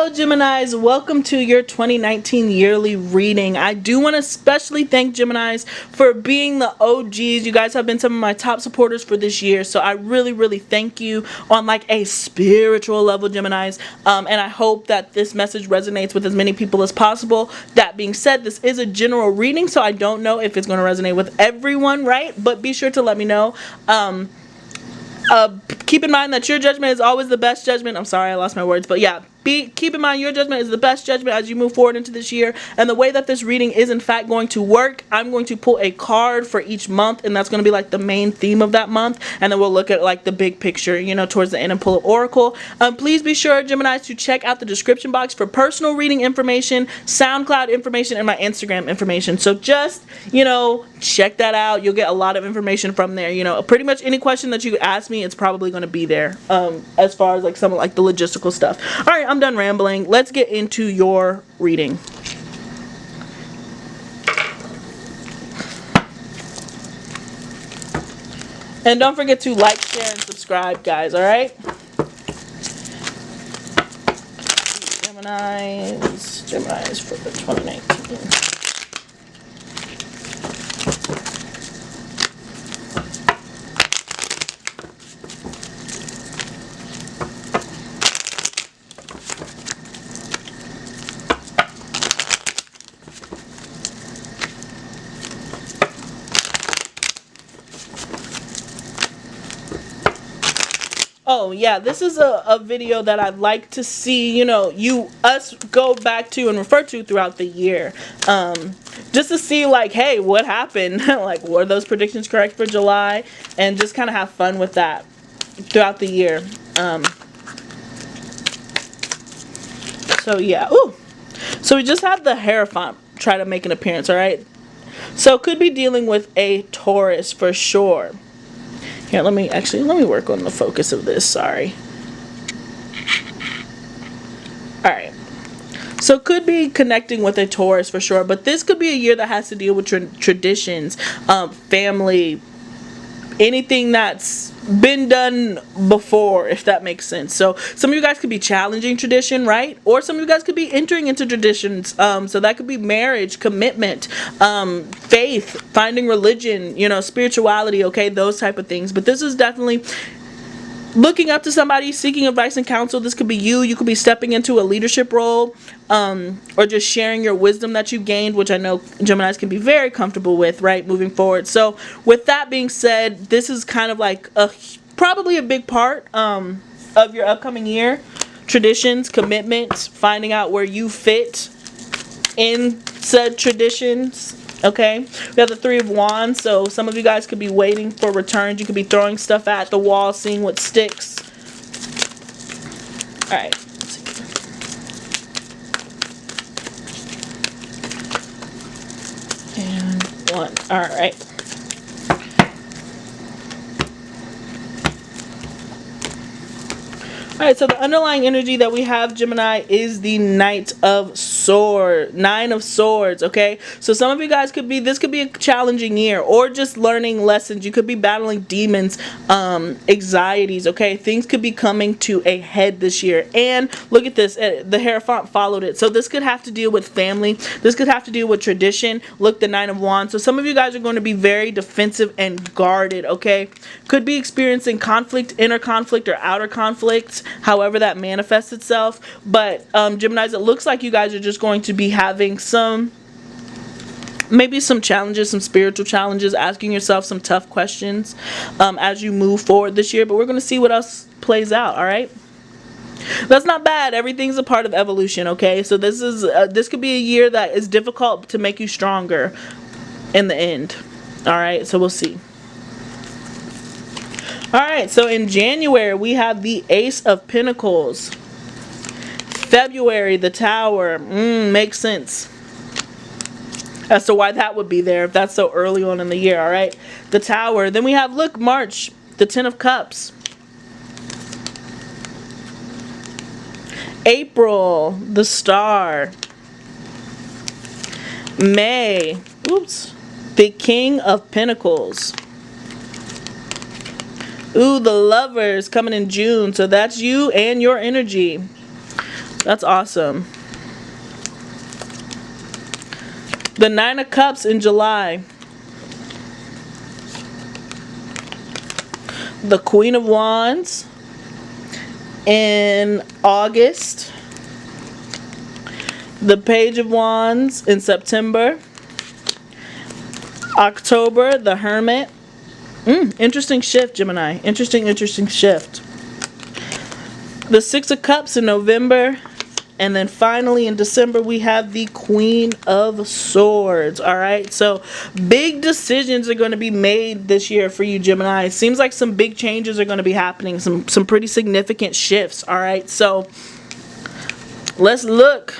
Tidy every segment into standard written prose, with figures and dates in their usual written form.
Hello Geminis, welcome to your 2019 yearly reading. I do want to especially thank Geminis for being the OGs. You guys have been some of my top supporters for this year, so I really thank you on like a spiritual level, Geminis, and I hope that this message resonates with as many people as possible. That being said, this is a general reading, so I don't know if it's going to resonate with everyone, right? But be sure to let me know. Keep in mind that your judgment is always the best judgment. I'm sorry, I lost my words, but yeah, keep in mind your judgment is the best judgment as you move forward into this year. And the way that this reading is in fact going to work, I'm going to pull a card for each month, and that's going to be like the main theme of that month, and then we'll look at like the big picture, you know, towards the end and pull an oracle. Please be sure, Geminis, to check out the description box for personal reading information, SoundCloud information, and my Instagram information. So just, you know, check that out. You'll get a lot of information from there. You know, pretty much any question that you ask me, it's probably going to be there, as far as like some of like the logistical stuff. All right, I'm done rambling. Let's get into your reading. And don't forget to like, share, and subscribe, guys. All right, Geminis for the 2019. Oh yeah, this is a video that I'd like to see, you know, us go back to and refer to throughout the year, just to see like, hey, what happened? Like, were those predictions correct for July? And just kind of have fun with that throughout the year. So yeah, ooh, so we just had the Hierophant try to make an appearance. All right, so could be dealing with a Taurus for sure. Here, let me work on the focus of this. Sorry. Alright. So could be connecting with a Taurus for sure. But this could be a year that has to deal with traditions, family, anything that's been done before, if that makes sense. So some of you guys could be challenging tradition, right? Or some of you guys could be entering into traditions. So that could be marriage, commitment, faith, finding religion, you know, spirituality, okay, those type of things. But this is definitely looking up to somebody, seeking advice and counsel. This could be you. You could be stepping into a leadership role, or just sharing your wisdom that you gained, which I know Geminis can be very comfortable with, right, moving forward. So with that being said, this is kind of like probably a big part of your upcoming year. Traditions, commitments, finding out where you fit in said traditions. Okay, we have the Three of Wands, so some of you guys could be waiting for returns. You could be throwing stuff at the wall, seeing what sticks. All right, let's see. And one. All right. Alright, so the underlying energy that we have, Gemini, is the Nine of Swords, okay? So some of you guys this could be a challenging year, or just learning lessons. You could be battling demons, anxieties, okay? Things could be coming to a head this year. And look at this, the Hierophant followed it. So this could have to deal with family. This could have to deal with tradition. Look, the Nine of Wands. So some of you guys are going to be very defensive and guarded, okay? Could be experiencing conflict, inner conflict, or outer conflict, however that manifests itself. But Geminis, it looks like you guys are just going to be having maybe some challenges, some spiritual challenges, asking yourself some tough questions as you move forward this year. But we're going to see what else plays out. All right, that's not bad. Everything's a part of evolution, okay? So this could be a year that is difficult to make you stronger in the end. All right, so we'll see. Alright, so in January, we have the Ace of Pentacles. February, the Tower. Makes sense as to why that would be there if that's so early on in the year, alright? The Tower. Then we have, look, March, the Ten of Cups. April, the Star. May, the King of Pentacles. Ooh, the Lovers coming in June. So that's you and your energy. That's awesome. The Nine of Cups in July. The Queen of Wands in August. The Page of Wands in September. October, the Hermit. Interesting shift, Gemini. Interesting shift. The Six of Cups in November. And then finally in December, we have the Queen of Swords. All right. So big decisions are going to be made this year for you, Gemini. It seems like some big changes are going to be happening. Some pretty significant shifts. All right. So let's look.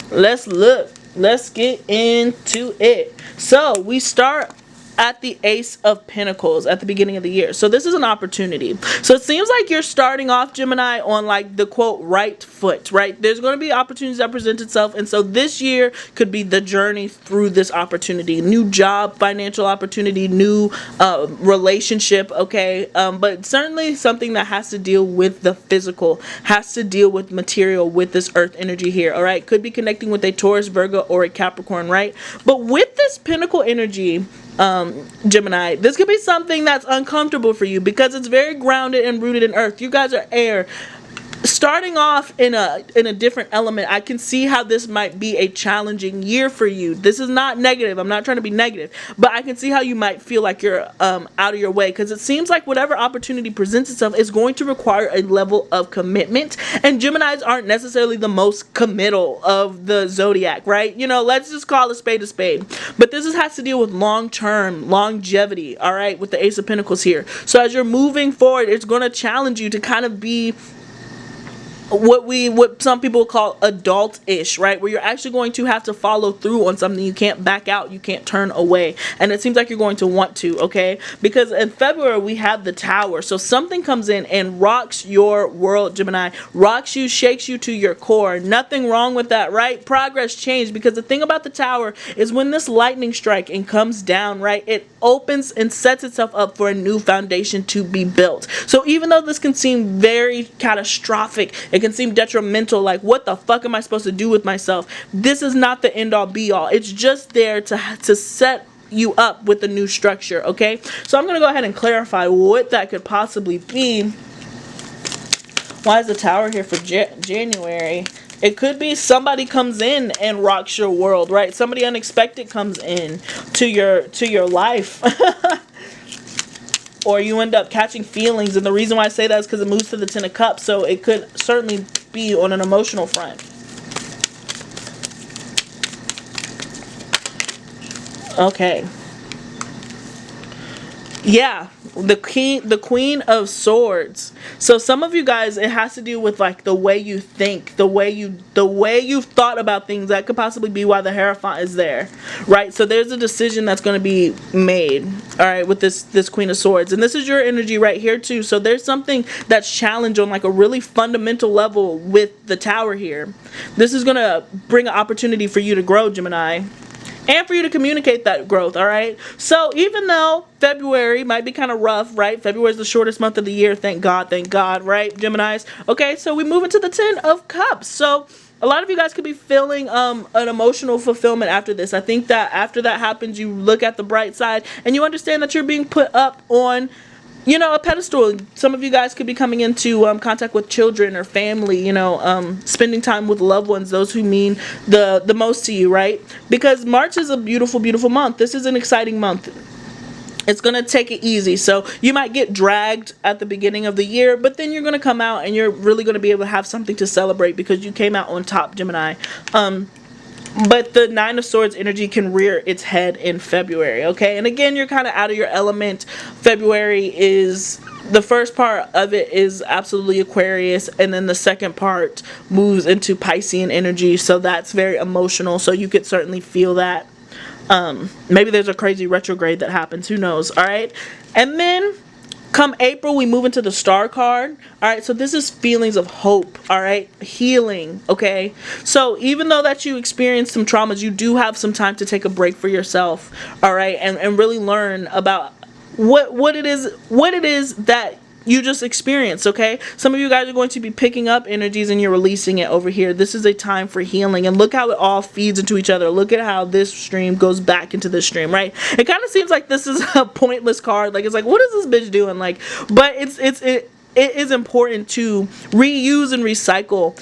Let's get into it. So we start at the Ace of Pentacles at the beginning of the year. So this is an opportunity. So it seems like you're starting off, Gemini, on like the quote right foot, right? There's going to be opportunities that present itself, and so this year could be the journey through this opportunity. New job, financial opportunity, new relationship, okay? But certainly something that has to deal with the physical, has to deal with material, with this earth energy here, all right? Could be connecting with a Taurus, Virgo, or a Capricorn, right? But with this Pentacle energy, Gemini, this could be something that's uncomfortable for you because it's very grounded and rooted in earth. You guys are air. Starting off in a different element, I can see how this might be a challenging year for you. This is not negative. I'm not trying to be negative, but I can see how you might feel like you're out of your way, because it seems like whatever opportunity presents itself is going to require a level of commitment, and Geminis aren't necessarily the most committal of the zodiac, right? You know, let's just call a spade a spade. But this has to deal with long-term longevity, all right, with the Ace of Pentacles here. So as you're moving forward, it's going to challenge you to kind of be what some people call adult-ish, right? Where you're actually going to have to follow through on something. You can't back out, you can't turn away, and it seems like you're going to want to, okay? Because in February we have the Tower, so something comes in and rocks your world, Gemini. Rocks you, shakes you to your core. Nothing wrong with that, right? Progress, change, because the thing about the Tower is when this lightning strike and comes down, right, it opens and sets itself up for a new foundation to be built. So even though this can seem very catastrophic, it can seem detrimental, like what the fuck am I supposed to do with myself, this is not the end all be all. It's just there to set you up with a new structure, okay? So I'm going to go ahead and clarify what that could possibly be. Why is the Tower here for January? It could be somebody comes in and rocks your world, right? Somebody unexpected comes in to your life. Or you end up catching feelings, and the reason why I say that is because it moves to the Ten of Cups, so it could certainly be on an emotional front. Okay. Yeah, the Queen of Swords. So some of you guys, it has to do with like the way you think, the way you've thought about things. That could possibly be why the Hierophant is there, right? So there's a decision that's going to be made, all right, with this Queen of Swords, and this is your energy right here too. So there's something that's challenged on like a really fundamental level with the Tower here. This is going to bring an opportunity for you to grow, Gemini, and for you to communicate that growth, all right? So even though February might be kind of rough, right? February is the shortest month of the year, thank God, right, Geminis? Okay, so we move into the Ten of Cups. So a lot of you guys could be feeling an emotional fulfillment after this. I think that after that happens, you look at the bright side and you understand that you're being put up on, you know, a pedestal. Some of you guys could be coming into contact with children or family, you know, spending time with loved ones, those who mean the most to you, right? Because March is a beautiful, beautiful month. This is an exciting month. It's going to take it easy. So you might get dragged at the beginning of the year, but then you're going to come out and you're really going to be able to have something to celebrate because you came out on top, Gemini. But the Nine of Swords energy can rear its head in February, okay? And again, you're kind of out of your element. February is, the first part of it is absolutely Aquarius, and then the second part moves into Piscean energy, so that's very emotional, so you could certainly feel that. Maybe there's a crazy retrograde that happens, who knows, all right? And then come April, we move into the Star card. All right, so this is feelings of hope, all right? Healing, okay? So even though that you experience some traumas, you do have some time to take a break for yourself, all right? And really learn about what it is that you just experienced, okay? Some of you guys are going to be picking up energies and you're releasing it over here. This is a time for healing, and look how it all feeds into each other. Look at how this stream goes back into this stream, right? It kind of seems like this is a pointless card. Like, it's like, what is this bitch doing? Like, but it is important to reuse and recycle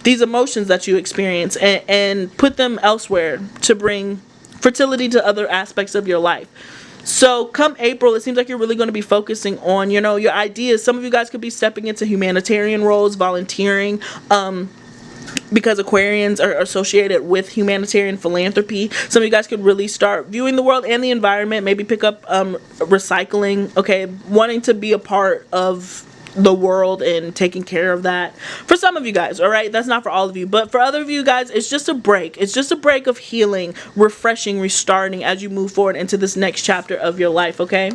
these emotions that you experience and put them elsewhere to bring fertility to other aspects of your life. So come April, it seems like you're really going to be focusing on, you know, your ideas. Some of you guys could be stepping into humanitarian roles, volunteering, because Aquarians are associated with humanitarian philanthropy. Some of you guys could really start viewing the world and the environment, maybe pick up recycling, okay, wanting to be a part of the world and taking care of that. For some of you guys, all right, that's not for all of you, but for other of you guys, it's just a break. It's just a break of healing, refreshing, restarting as you move forward into this next chapter of your life, okay?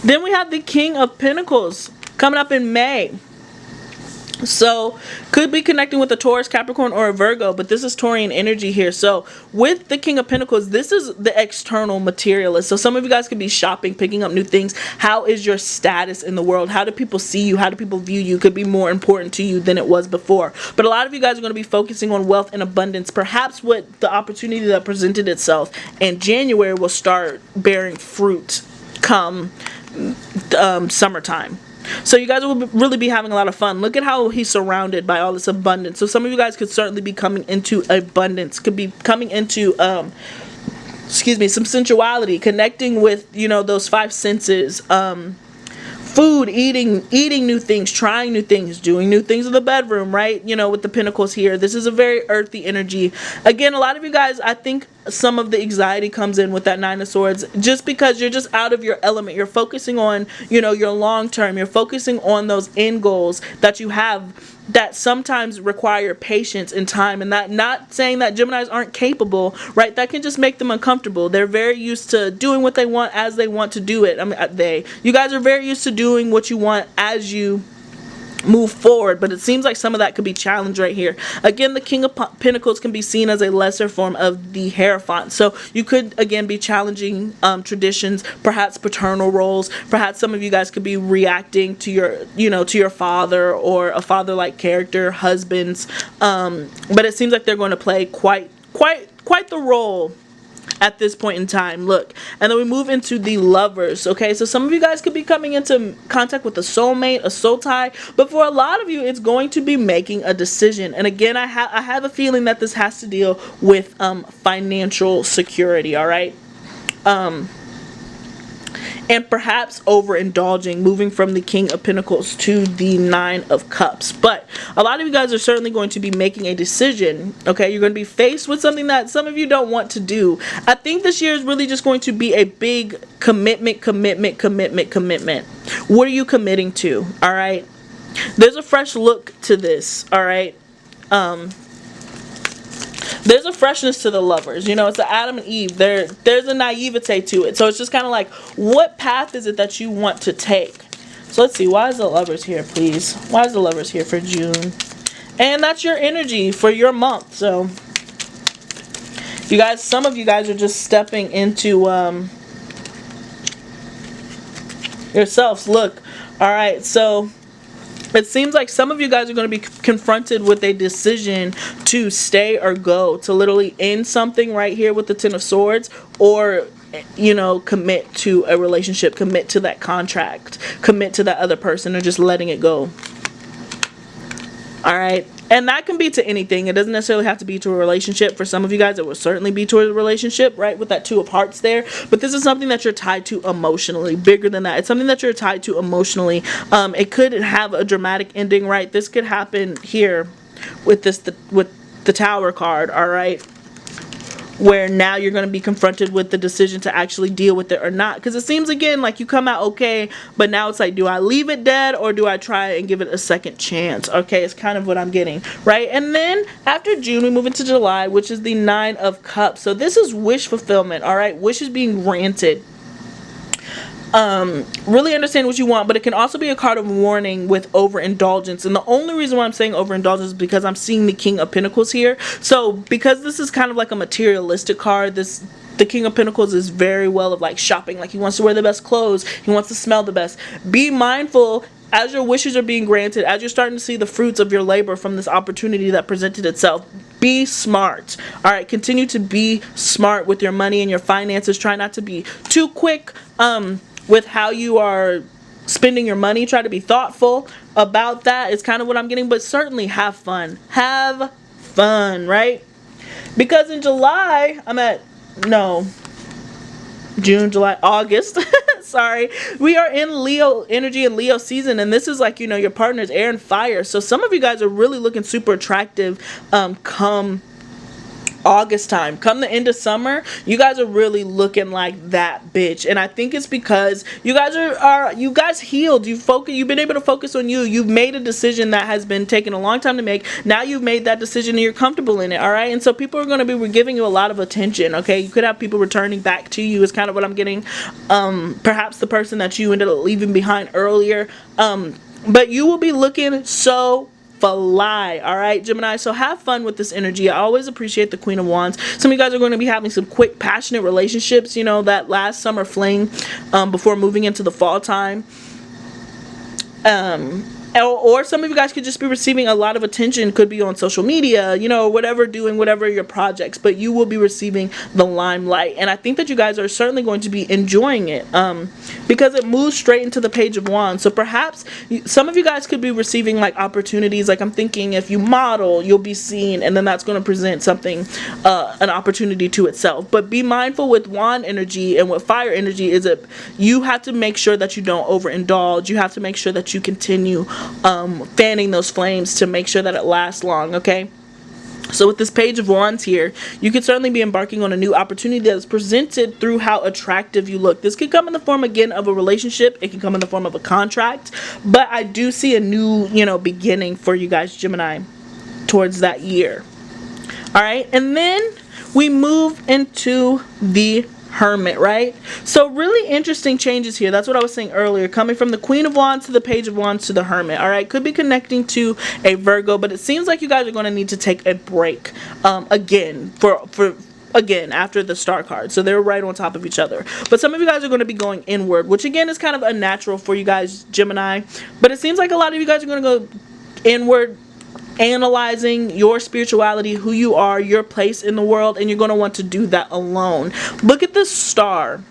Then we have the King of Pentacles coming up in May. So could be connecting with a Taurus, Capricorn, or a Virgo, but this is Taurian energy here. So with the King of Pentacles, this is the external materialist. So some of you guys could be shopping, picking up new things. How is your status in the world? How do people see you? How do people view you? Could be more important to you than it was before. But a lot of you guys are going to be focusing on wealth and abundance. Perhaps what the opportunity that presented itself in January will start bearing fruit come summertime. So you guys will really be having a lot of fun. Look at how he's surrounded by all this abundance. So some of you guys could certainly be coming into abundance, could be coming into some sensuality, connecting with, you know, those five senses, food, eating new things, trying new things, doing new things in the bedroom, right? You know, with the pentacles here, this is a very earthy energy. Again, a lot of you guys, I think some of the anxiety comes in with that Nine of Swords, just because you're just out of your element. You're focusing on, you know, your long term. You're focusing on those end goals that you have that sometimes require patience and time, and that, not saying that Geminis aren't capable, right? That can just make them uncomfortable. They're very used to doing what they want as they want to do it. I mean, you guys are very used to doing what you want as you move forward, but it seems like some of that could be challenged right here. Again, the King of Pentacles can be seen as a lesser form of the Hierophant. So you could again be challenging traditions, perhaps paternal roles. Perhaps some of you guys could be reacting to your, you know, to your father or a father-like character, husbands. But it seems like they're going to play quite the role at this point in time. Look, and then we move into the Lovers. Okay, so some of you guys could be coming into contact with a soulmate, a soul tie, but for a lot of you it's going to be making a decision. And again, I have a feeling that this has to deal with financial security. All right, and perhaps overindulging, moving from the King of Pentacles to the Nine of Cups. But a lot of you guys are certainly going to be making a decision, okay? You're going to be faced with something that some of you don't want to do. I think this year is really just going to be a big commitment. What are you committing to, all right? There's a fresh look to this, all right? There's a freshness to the Lovers. You know, it's the Adam and Eve. There's a naivete to it. So it's just kind of like, what path is it that you want to take? So let's see. Why is the Lovers here, please? Why is the Lovers here for June? And that's your energy for your month. So you guys, some of you guys are just stepping into yourselves. Look, all right, so it seems like some of you guys are going to be confronted with a decision to stay or go, to literally end something right here with the Ten of Swords, or, you know, commit to a relationship, commit to that contract, commit to that other person, or just letting it go. All right. And that can be to anything. It doesn't necessarily have to be to a relationship. For some of you guys, it will certainly be to a relationship, right? With that Two of Hearts there. But this is something that you're tied to emotionally. Bigger than that. It's something that you're tied to emotionally. It could have a dramatic ending, right? This could happen here with with the Tower card, all right? Where now you're going to be confronted with the decision to actually deal with it or not. Because it seems, again, like you come out okay, but now it's like, do I leave it dead or do I try and give it a second chance? Okay, it's kind of what I'm getting, right? And then after June, we move into July, which is the Nine of Cups. So this is wish fulfillment, all right? Wishes being granted. Really understand what you want, but it can also be a card of warning with overindulgence. And the only reason why I'm saying overindulgence is because I'm seeing the King of Pentacles here. So because this is kind of like a materialistic card, this the King of Pentacles is very well of like shopping. Like he wants to wear the best clothes. He wants to smell the best. Be mindful as your wishes are being granted, as you're starting to see the fruits of your labor from this opportunity that presented itself. Be smart. All right, continue to be smart with your money and your finances. Try not to be too quick with how you are spending your money. Try to be thoughtful about that. It's kind of what I'm getting, but certainly have fun. Have fun, right? Because in July, June, July, August, sorry, we are in Leo energy and Leo season, and this is like, you know, your partner's air and fire. So some of you guys are really looking super attractive come August time. Come the end of summer, you guys are really looking like that bitch. And I think it's because you guys you guys healed. You've been able to focus on you. You've made a decision that has been taking a long time to make. Now you've made that decision and you're comfortable in it. All right, and so people are going to be giving you a lot of attention. Okay, you could have people returning back to you is kind of what I'm getting. Perhaps the person that you ended up leaving behind earlier, but you will be looking so fly. All right, Gemini, so have fun with this energy. I always appreciate the Queen of Wands. Some of you guys are going to be having some quick passionate relationships, you know, that last summer fling before moving into the fall time. Or some of you guys could just be receiving a lot of attention. Could be on social media, you know, doing whatever your projects, but you will be receiving the limelight. And I think that you guys are certainly going to be enjoying it because it moves straight into the Page of Wands. So perhaps some of you guys could be receiving like opportunities. Like I'm thinking if you model, you'll be seen, and then that's going to present something, an opportunity to itself. But be mindful with wand energy and with fire energy is that you have to make sure that you don't overindulge. You have to make sure that you continue fanning those flames to make sure that it lasts long. Okay, so with this Page of Wands here, you could certainly be embarking on a new opportunity that is presented through how attractive you look. This could come in the form again of a relationship. It can come in the form of a contract, but I do see a new, you know, beginning for you guys, Gemini, towards that year. All right, and then we move into the Hermit, right? So really interesting changes here. That's what I was saying earlier, coming from the Queen of Wands to the Page of Wands to the Hermit. All right, could be connecting to a Virgo, but it seems like you guys are going to need to take a break again after the Star card. So they're right on top of each other, but some of you guys are going to be going inward, which again is kind of unnatural for you guys, Gemini, but it seems like a lot of you guys are going to go inward, analyzing your spirituality, who you are, your place in the world, and you're going to want to do that alone. Look at this star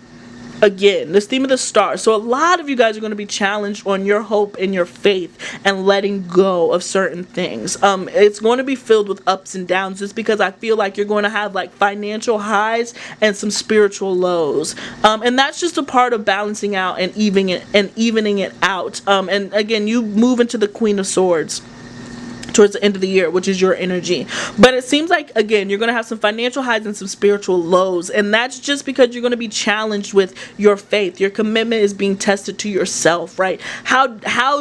again, this theme of the star. So a lot of you guys are going to be challenged on your hope and your faith and letting go of certain things. It's going to be filled with ups and downs, just because I feel like you're going to have like financial highs and some spiritual lows, and that's just a part of balancing out and evening it out. And again, you move into the Queen of Swords towards the end of the year, which is your energy. But it seems like, again, you're going to have some financial highs and some spiritual lows, and that's just because you're going to be challenged with your faith. Your commitment is being tested to yourself, right? How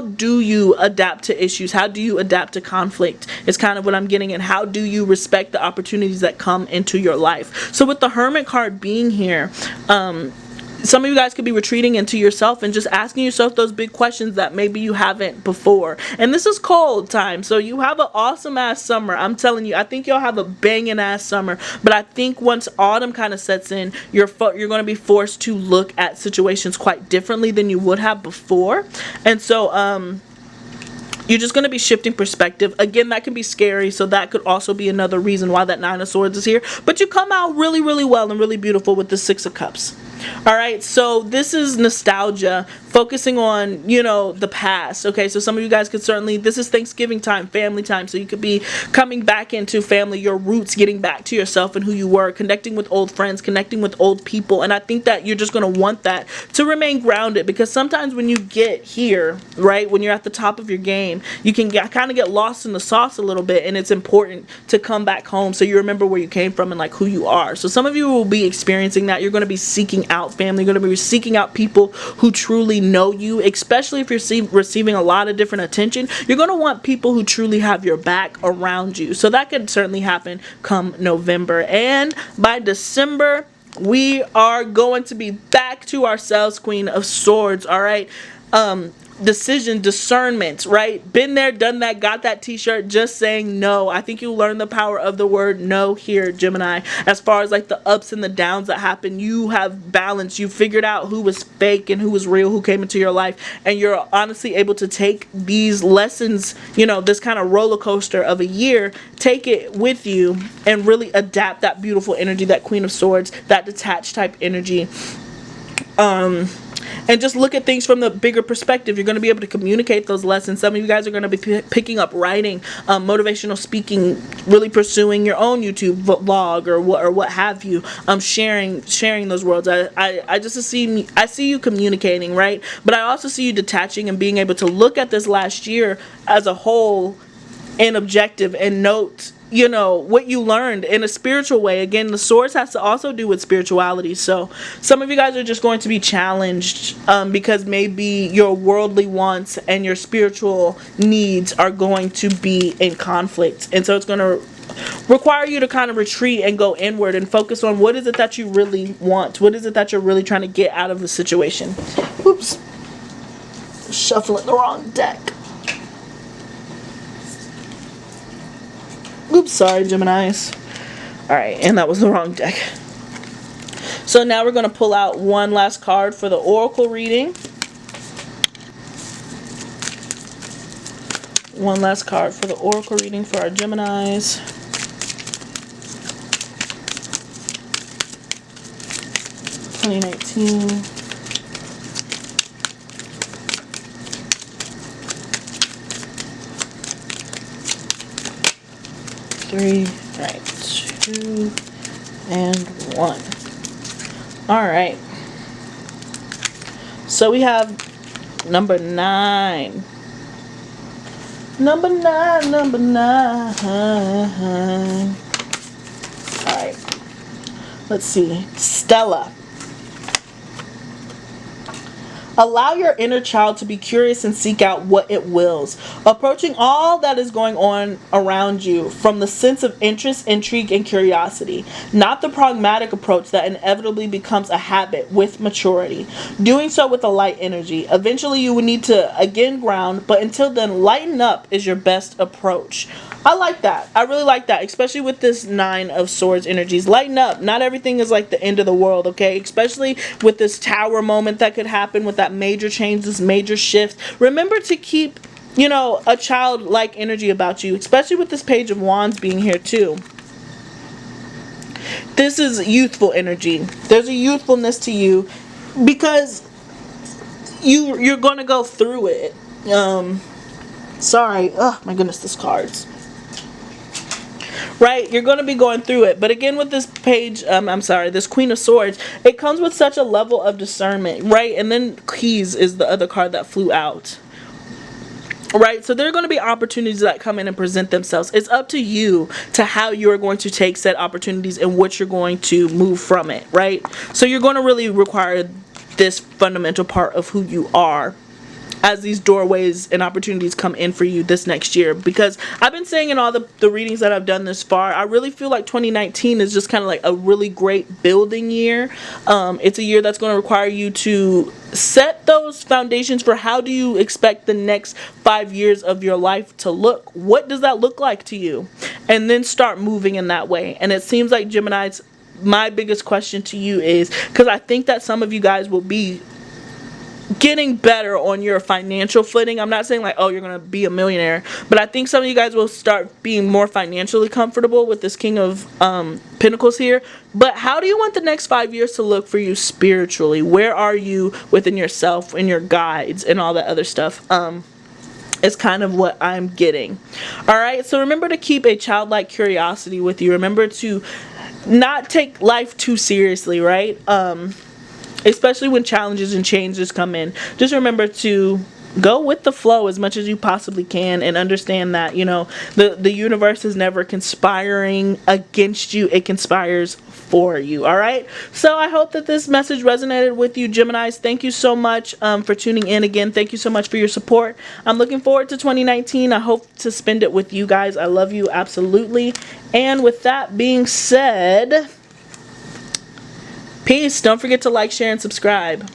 do you adapt to issues? How do you adapt to conflict is kind of what I'm getting at. How do you respect the opportunities that come into your life? So with the Hermit card being here, some of you guys could be retreating into yourself and just asking yourself those big questions that maybe you haven't before. And this is cold time, so you have an awesome ass summer. I'm telling you, I think you'll have a banging ass summer. But I think once autumn kind of sets in, you're going to be forced to look at situations quite differently than you would have before. And so you're just going to be shifting perspective. Again, that can be scary, so that could also be another reason why that Nine of Swords is here. But you come out really, really well and really beautiful with the Six of Cups. Alright, so this is nostalgia, focusing on, you know, the past. Okay, so some of you guys could certainly, this is Thanksgiving time, family time, so you could be coming back into family, your roots, getting back to yourself and who you were, connecting with old friends, connecting with old people. And I think that you're just going to want that to remain grounded, because sometimes when you get here, right, when you're at the top of your game, you can kind of get lost in the sauce a little bit, and it's important to come back home so you remember where you came from and like who you are. So some of you will be experiencing that. You're going to be seeking out family. You're going to be seeking out people who truly know you, especially if you're receiving a lot of different attention. You're going to want people who truly have your back around you. So that could certainly happen come November. And by December, we are going to be back to ourselves, Queen of Swords. All right. decision, discernment, right? Been there, done that, got that t-shirt, just saying no. I think you learn the power of the word no here, Gemini. As far as like the ups and the downs that happen, you have balance. You figured out who was fake and who was real, who came into your life, and you're honestly able to take these lessons, you know, this kind of roller coaster of a year, take it with you and really adapt that beautiful energy, that Queen of Swords, that detached type energy. And just look at things from the bigger perspective. You're going to be able to communicate those lessons. Some of you guys are going to be picking up writing, motivational speaking, really pursuing your own YouTube vlog or what have you. Sharing those worlds. I see you communicating, right? But I also see you detaching and being able to look at this last year as a whole and objective and note, you know, what you learned in a spiritual way. Again, the swords has to also do with spirituality. So some of you guys are just going to be challenged because maybe your worldly wants and your spiritual needs are going to be in conflict. And so it's going to require you to kind of retreat and go inward and focus on what is it that you really want. What is it that you're really trying to get out of the situation. Oops. Shuffling the wrong deck. Oops, sorry, Geminis. Alright, and that was the wrong deck. So now we're going to pull out one last card for the oracle reading. One last card for the oracle reading for our Geminis. (2019). Three, right, 2, and 1. Alright. So we have number 9. Number 9. Alright. Let's see. Stella. Allow your inner child to be curious and seek out what it wills, approaching all that is going on around you from the sense of interest, intrigue, and curiosity, not the pragmatic approach that inevitably becomes a habit with maturity. Doing so with a light energy. Eventually you will need to again ground, but until then, lighten up is your best approach. I like that. I really like that, especially with this 9 of Swords energies. Lighten up. Not everything is like the end of the world, okay? Especially with this tower moment that could happen, with that major change, this major shift. Remember to keep, you know, a childlike energy about you, especially with this Page of Wands being here too. This is youthful energy. There's a youthfulness to you because you're going to go through it. Sorry. Oh my goodness, this cards. Right, you're going to be going through it, but again with this page, this Queen of Swords, it comes with such a level of discernment, right? And then Keys is the other card that flew out, right? So there are going to be opportunities that come in and present themselves. It's up to you to how you're going to take said opportunities and what you're going to move from it, right? So you're going to really require this fundamental part of who you are as these doorways and opportunities come in for you this next year. Because I've been saying in all the readings that I've done this far, I really feel like 2019 is just kind of like a really great building year. It's a year that's going to require you to set those foundations for how do you expect the next 5 years of your life to look. What does that look like to you? And then start moving in that way. And it seems like Geminis, my biggest question to you is, because I think that some of you guys will be getting better on your financial footing. I'm not saying like, oh, you're gonna be a millionaire, but I think some of you guys will start being more financially comfortable with this King of Pentacles here. But how do you want the next 5 years to look for you spiritually? Where are you within yourself and your guides and all that other stuff? Is kind of what I'm getting. Alright, so remember to keep a childlike curiosity with you. Remember to not take life too seriously, right? Especially when challenges and changes come in. Just remember to go with the flow as much as you possibly can, and understand that, you know, the universe is never conspiring against you. It conspires for you. All right, so I hope that this message resonated with you, Geminis. Thank you so much for tuning in again. Thank you so much for your support. I'm looking forward to 2019. I hope to spend it with you guys. I love you absolutely. And with that being said, peace. Don't forget to like, share, and subscribe.